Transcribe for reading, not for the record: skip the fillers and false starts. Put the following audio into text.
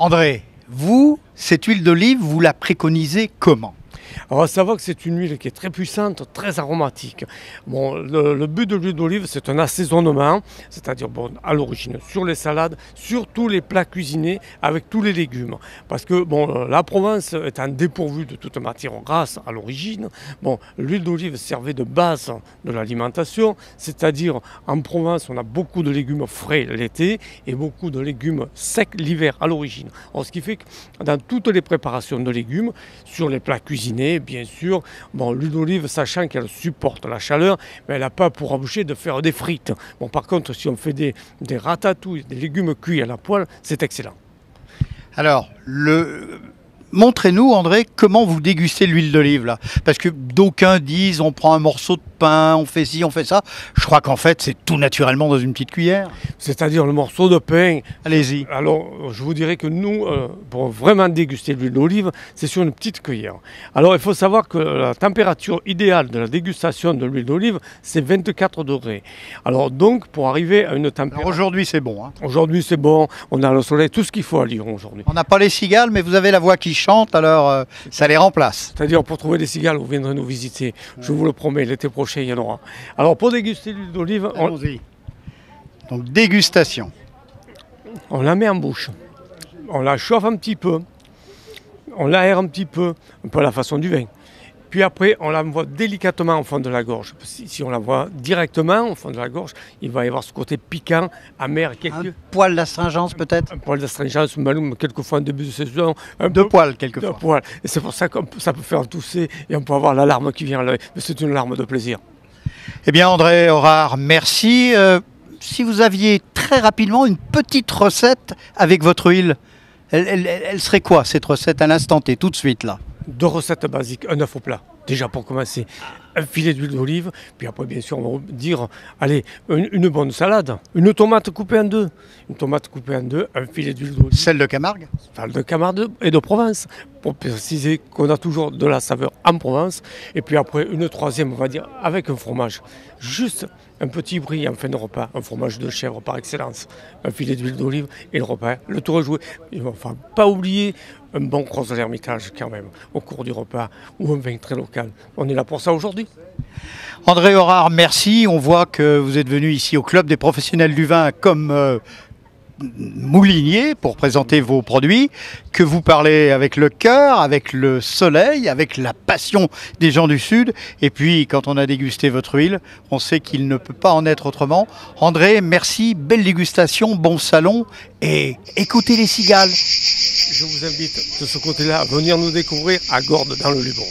André, vous, cette huile d'olive, vous la préconisez comment? Alors, à savoir que c'est une huile qui est très puissante, très aromatique. Bon, le but de l'huile d'olive, c'est un assaisonnement, c'est-à-dire bon, à l'origine sur les salades, sur tous les plats cuisinés avec tous les légumes. Parce que bon, la Provence étant dépourvue de toute matière grasse à l'origine, bon, l'huile d'olive servait de base de l'alimentation, c'est-à-dire en Provence, on a beaucoup de légumes frais l'été et beaucoup de légumes secs l'hiver à l'origine. Ce qui fait que dans toutes les préparations de légumes, sur les plats cuisinés, bien sûr, bon, l'huile d'olive, sachant qu'elle supporte la chaleur, mais elle n'a pas pour objet de faire des frites. Bon, par contre, si on fait des ratatouilles, des légumes cuits à la poêle, c'est excellent. Alors, montrez-nous, André, comment vous dégustez l'huile d'olive là. Parce que d'aucuns disent on prend un morceau de pain, on fait ci, on fait ça. Je crois qu'en fait, c'est tout naturellement dans une petite cuillère. C'est-à-dire le morceau de pain. Allez-y. Alors, je vous dirais que nous, pour vraiment déguster l'huile d'olive, c'est sur une petite cuillère. Alors, il faut savoir que la température idéale de la dégustation de l'huile d'olive, c'est 24 degrés. Alors, donc, pour arriver à une température... Aujourd'hui, c'est bon. Hein. Aujourd'hui, c'est bon. On a le soleil, tout ce qu'il faut à Lyon aujourd'hui. On n'a pas les cigales, mais vous avez la voix qui chante, alors ça les remplace. C'est-à-dire, pour trouver des cigales, vous viendrez nous visiter. Je vous le promets, l'été prochain, il y en aura. Alors, pour déguster l'huile d'olive, donc, dégustation. On la met en bouche. On la chauffe un petit peu. On l'aère un petit peu à la façon du vin. Puis après, on l'envoie délicatement au fond de la gorge. Si on l'envoie directement au fond de la gorge, il va y avoir ce côté piquant, amer. Un poil d'astringence peut-être? Un poil d'astringence, même quelquefois en début de saison. Deux poils quelquefois. Deux poils. Et c'est pour ça que ça peut faire tousser et on peut avoir la larme qui vient à l'œil. Mais c'est une larme de plaisir. Eh bien, André Horard, merci. Si vous aviez très rapidement une petite recette avec votre huile, elle serait quoi cette recette à l'instant T, tout de suite là? 2 recettes basiques, un œuf au plat. Déjà pour commencer, un filet d'huile d'olive, puis après bien sûr on va dire, allez, une bonne salade, une tomate coupée en deux, un filet d'huile d'olive. Celle de Camargue? Celle de Camargue et de Provence, pour préciser qu'on a toujours de la saveur en Provence. Et puis après une troisième, on va dire, avec un fromage, juste un petit brie en fin de repas, un fromage de chèvre par excellence, un filet d'huile d'olive et le repas, le tour est joué. Il ne faut pas oublier un bon cross de l'Ermitage quand même, au cours du repas, ou un vin très local. On est là pour ça aujourd'hui. André Horard, merci. On voit que vous êtes venu ici au Club des professionnels du vin comme moulinier pour présenter vos produits, que vous parlez avec le cœur, avec le soleil, avec la passion des gens du Sud. Et puis, quand on a dégusté votre huile, on sait qu'il ne peut pas en être autrement. André, merci, belle dégustation, bon salon et écoutez les cigales. Je vous invite de ce côté-là à venir nous découvrir à Gordes dans le Luberon.